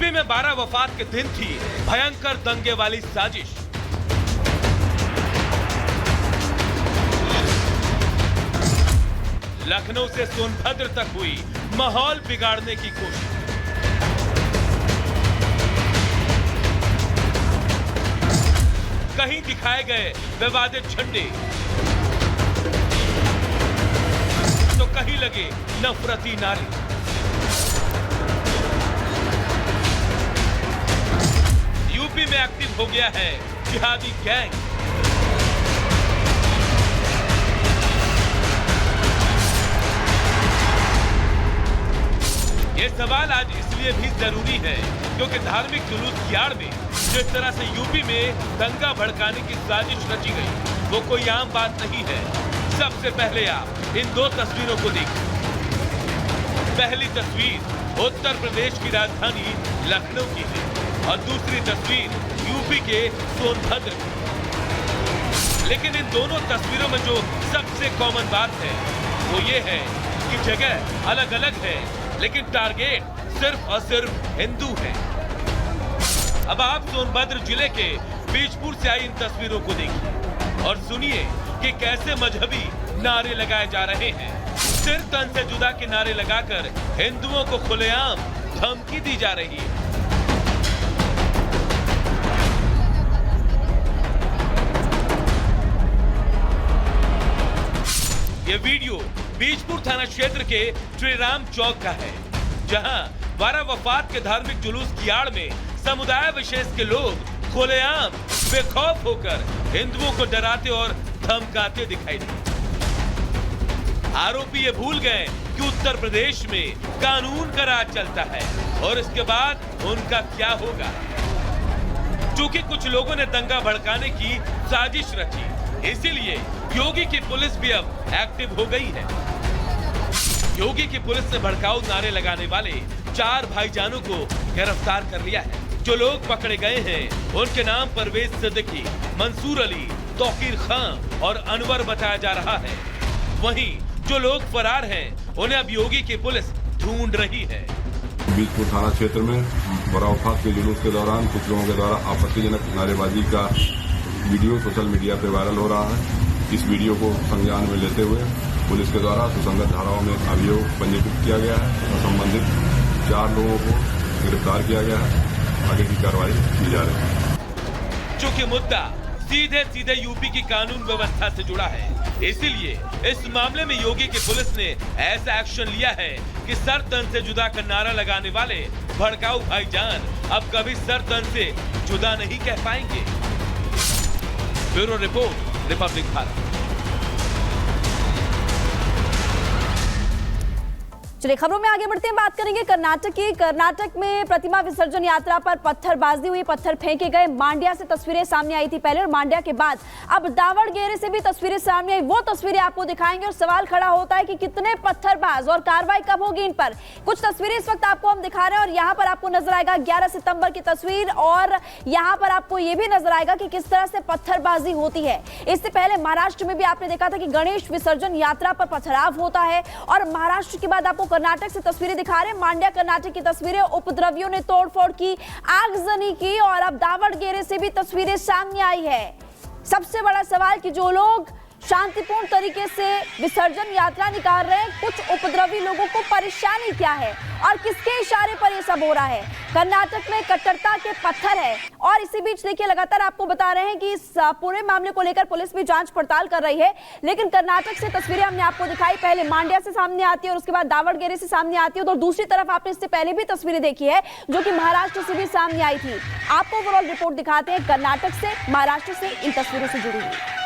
UP में 12 वफात के दिन थी भयंकर दंगे वाली साजिश। लखनऊ से सोनभद्र तक हुई माहौल बिगाड़ने की कोशिश। कहीं दिखाए गए विवादित झंडे तो कहीं लगे नफरती नारे। यूपी में एक्टिव हो गया है जिहादी गैंग। ये सवाल आज इसलिए भी जरूरी है क्योंकि धार्मिक जुलूस की आड़ में जिस तरह से यूपी में दंगा भड़काने की साजिश रची गई वो कोई आम बात नहीं है। सबसे पहले आप इन दो तस्वीरों को देखिए। पहली तस्वीर उत्तर प्रदेश की राजधानी लखनऊ की है और दूसरी तस्वीर यूपी के सोनभद्र की। लेकिन इन दोनों तस्वीरों में जो सबसे कॉमन बात है वो ये है कि जगह अलग अलग है लेकिन टारगेट सिर्फ और सिर्फ हिंदू है। अब आप सोनभद्र जिले के बीजपुर से आई इन तस्वीरों को देखिए और सुनिए कि कैसे मजहबी नारे लगाए जा रहे हैं। सिर तन से जुदा के नारे लगाकर हिंदुओं को खुलेआम धमकी दी जा रही है। ये वीडियो बीजपुर थाना क्षेत्र के श्रीराम चौक का है जहां 12 वफात के धार्मिक जुलूस की आड़ में समुदाय विशेष के लोग खुलेआम बेखौफ होकर हिंदुओं को डराते और धमकाते दिखाई दिए। आरोपी ये भूल गए कि उत्तर प्रदेश में कानून का राज चलता है और इसके बाद उनका क्या होगा। चूंकि कुछ लोगों ने दंगा भड़काने की साजिश रची इसीलिए योगी की पुलिस भी अब एक्टिव हो गई है। योगी की पुलिस ने भड़काऊ नारे लगाने वाले 4 भाईजानों को गिरफ्तार कर लिया है। जो लोग पकड़े गए हैं उनके नाम परवेज सिद्दीकी, मंसूर अली, तौकीर खान और अनवर बताया जा रहा है। वहीं जो लोग फरार हैं उन्हें अब योगी की पुलिस ढूंढ रही है। बीजपुर थाना क्षेत्र में वफात के जुलूस के दौरान कुछ लोगों के द्वारा आपत्तिजनक नारेबाजी का वीडियो सोशल मीडिया पे वायरल हो रहा है। इस वीडियो को संज्ञान में लेते हुए पुलिस के द्वारा सुसंगत धाराओं में अभियोग पंजीकृत किया गया है और संबंधित 4 लोगों को गिरफ्तार किया गया है। आगे की कार्रवाई की जा रही है। चूंकि मुद्दा सीधे सीधे यूपी की कानून व्यवस्था से जुड़ा है इसीलिए इस मामले में योगी की पुलिस ने ऐसा एक्शन लिया है कि सर तन से जुदा का नारा लगाने वाले भड़काऊ भाईजान अब कभी सर तन से जुदा नहीं कह पाएंगे। Bureau report, Republic Bharat. चलिए खबरों में आगे बढ़ते हैं, बात करेंगे कर्नाटक की। कर्नाटक में प्रतिमा विसर्जन यात्रा पर पत्थरबाजी हुई, पत्थर फेंके गए। मांड्या से तस्वीरें सामने आई थी पहले और मांड्या के बाद अब दावणगेरे से भी तस्वीरें सामने आई। वो तस्वीरें आपको दिखाएंगे और सवाल खड़ा होता है कि कितने पत्थरबाज और कार्रवाई कब होगी इन पर। कुछ तस्वीरें इस वक्त आपको हम दिखा रहे हैं और यहाँ पर आपको नजर आएगा 11 सितंबर की तस्वीर और यहाँ पर आपको ये भी नजर आएगा कि किस तरह से पत्थरबाजी होती है। इससे पहले महाराष्ट्र में भी आपने देखा था कि गणेश विसर्जन यात्रा पर पथराव होता है और महाराष्ट्र के बाद आपको कर्नाटक से तस्वीरें दिखा रहे हैं। मांड्या कर्नाटक की तस्वीरें, उपद्रवियों ने तोड़फोड़ की, आगजनी की और अब दावणगेरे से भी तस्वीरें सामने आई है। सबसे बड़ा सवाल कि जो लोग शांतिपूर्ण तरीके से विसर्जन यात्रा निकाल रहे हैं, कुछ उपद्रवी लोगों को परेशानी क्या है और किसके इशारे पर यह सब हो रहा है। कर्नाटक में कट्टरता के पत्थर है और इसी बीच देखिए लगातार आपको बता रहे हैं कि इस पूरे मामले को लेकर पुलिस भी जांच पड़ताल कर रही है। लेकिन कर्नाटक से तस्वीरें हमने आपको दिखाई, पहले मांड्या से सामने आती है और उसके बाद दावणगेरे से सामने आती है। तो दूसरी तरफ आपने इससे पहले भी तस्वीरें देखी है जो कि महाराष्ट्र से भी सामने आई थी। आपको ओवरऑल रिपोर्ट दिखाते हैं कर्नाटक से, महाराष्ट्र से इन तस्वीरों से जुड़ी हुई।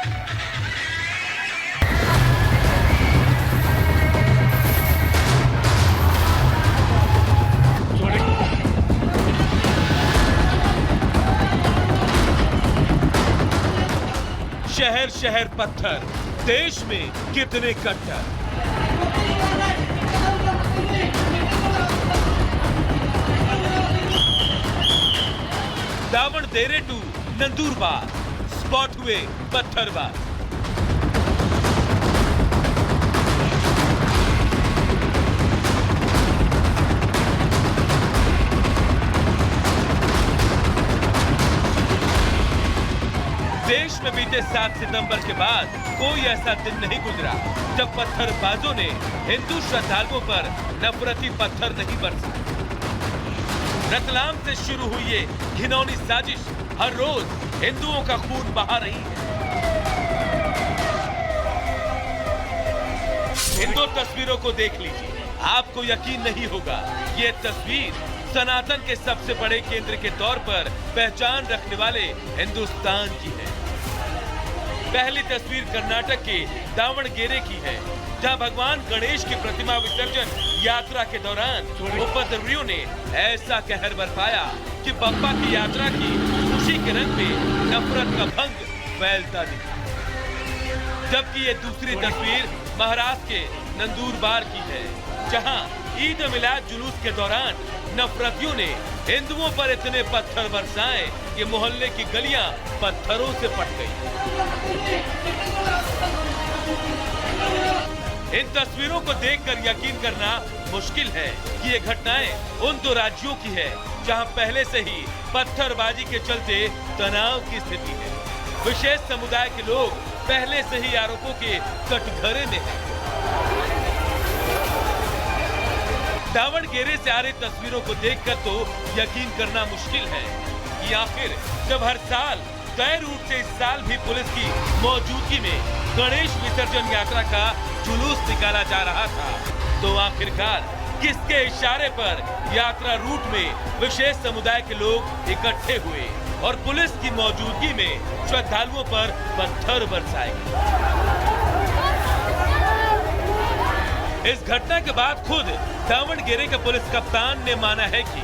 शहर शहर पत्थर, देश में कितने कट्टर। दावणगेरे टू नंदुरबार स्पॉट हुए पत्थरबाज। देश में बीते 7 सितंबर के बाद कोई ऐसा दिन नहीं गुजरा जब पत्थरबाजों ने हिंदू श्रद्धालुओं पर नफरती पत्थर नहीं बरसाए। रतलाम से शुरू हुई ये घिनौनी साजिश हर रोज हिंदुओं का खून बहा रही है। इन दो तस्वीरों को देख लीजिए, आपको यकीन नहीं होगा ये तस्वीर सनातन के सबसे बड़े केंद्र के तौर पर पहचान रखने वाले हिंदुस्तान की है। पहली तस्वीर कर्नाटक के दावणगेरे की है, जहां भगवान गणेश की प्रतिमा विसर्जन यात्रा के दौरान उपद्रवियों ने ऐसा कहर बरपाया कि बप्पा की यात्रा की खुशी के रंग में नफरत का भंग फैलता दिखा। जबकि ये दूसरी तस्वीर महाराष्ट्र के नंदुरबार की है, जहां ईद मिलाद जुलूस के दौरान नफरतियों ने हिंदुओं पर इतने पत्थर बरसाए कि मोहल्ले की गलियां पत्थरों से पट गई। इन तस्वीरों को देखकर यकीन करना मुश्किल है कि ये घटनाएं उन दो राज्यों की है जहां पहले से ही पत्थरबाजी के चलते तनाव की स्थिति है। विशेष समुदाय के लोग पहले से ही आरोपों के कटघरे में हैं। दावणगेरे से आ रही तस्वीरों को देखकर तो यकीन करना मुश्किल है कि आखिर जब हर साल तय रूट से इस साल भी पुलिस की मौजूदगी में गणेश विसर्जन यात्रा का जुलूस निकाला जा रहा था, तो आखिरकार किसके इशारे पर यात्रा रूट में विशेष समुदाय के लोग इकट्ठे हुए और पुलिस की मौजूदगी में श्रद्धालुओं पर पत्थर बरसाए गए। इस घटना के बाद खुद दावणगेरे के पुलिस कप्तान ने माना है कि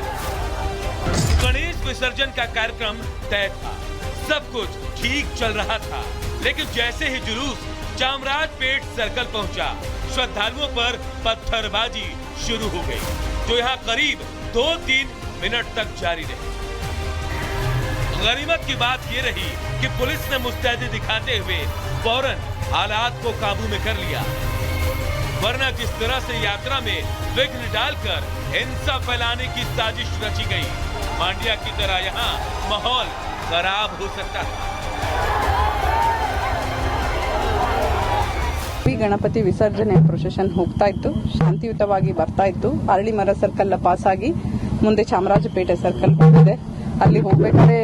गणेश विसर्जन का कार्यक्रम तय था, सब कुछ ठीक चल रहा था, लेकिन जैसे ही जुलूस चामराजपेट सर्कल पहुंचा, श्रद्धालुओं पर पत्थरबाजी शुरू हो गई, जो यहाँ करीब 2-3 मिनट तक जारी रही। गनीमत की बात ये रही कि पुलिस ने मुस्तैदी दिखाते हुए फौरन हालात को काबू में कर लिया, वरना जिस तरह से यात्रा में विघ्न डालकर हिंसा फैलाने की साजिश रची गई, मांड्या की तरह यहाँ माहौल खराब हो सकता है। ಗಣಪತಿ ವಿಸರ್ಜನೆ ಪ್ರೊಸೆಷನ್ ಹೋಗ್ತಾ ಇತ್ತು, ಶಾಂತಿಯುತವಾಗಿ ಬರ್ತಾ ಇತ್ತು. ಅರಳಿ ಮರ ಸರ್ಕಲ್ ಪಾಸ್ ಆಗಿ ಮುಂದೆ ಚಾಮರಾಜಪೇಟೆ ಸರ್ಕಲ್ ಹೋಗಿದೆ. ಅಲ್ಲಿ ಹೋಗ್ಬೇಕಾದ್ರೆ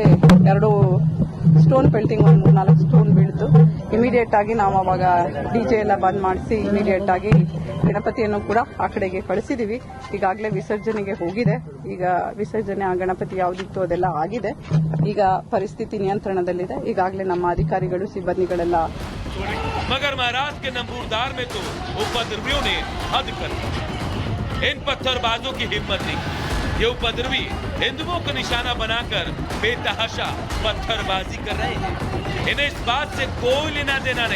2 ಸ್ಟೋನ್ ಪೆಲ್ಟಿಂಗ್, 3-4 ಸ್ಟೋನ್ ಬೀಳ್ತು. ಇಮಿಡಿಯೇಟ್ ಆಗಿ ನಾವು ಅವಾಗ ಡಿಜೆ ಎಲ್ಲ ಬಂದ್ ಮಾಡಿಸಿ ಇಮಿಡಿಯೇಟ್ ಆಗಿ ಗಣಪತಿಯನ್ನು ಕೂಡ ಆ ಕಡೆಗೆ ಕಳಿಸಿದೀವಿ. ಈಗಾಗಲೇ ವಿಸರ್ಜನೆಗೆ ಹೋಗಿದೆ. ಈಗ ವಿಸರ್ಜನೆ ಆ ಗಣಪತಿ ಯಾವುದಿತ್ತು ಅದೆಲ್ಲ ಆಗಿದೆ. ಈಗ ಪರಿಸ್ಥಿತಿ ನಿಯಂತ್ರಣದಲ್ಲಿದೆ. ಈಗಾಗಲೇ ನಮ್ಮ ಅಧಿಕಾರಿಗಳು ಸಿಬ್ಬಂದಿಗಳೆಲ್ಲ मगर महाराष्ट्र के नंबूरदार में तो उपद्रवियों ने हद कर दी। इन पत्थरबाजों की हिम्मत नहीं। ये उपद्रवी हिंदुओं को निशाना बनाकर बेतहाशा पत्थरबाजी कर रहे हैं। इन्हें इस बात से कोई लेना देना नहीं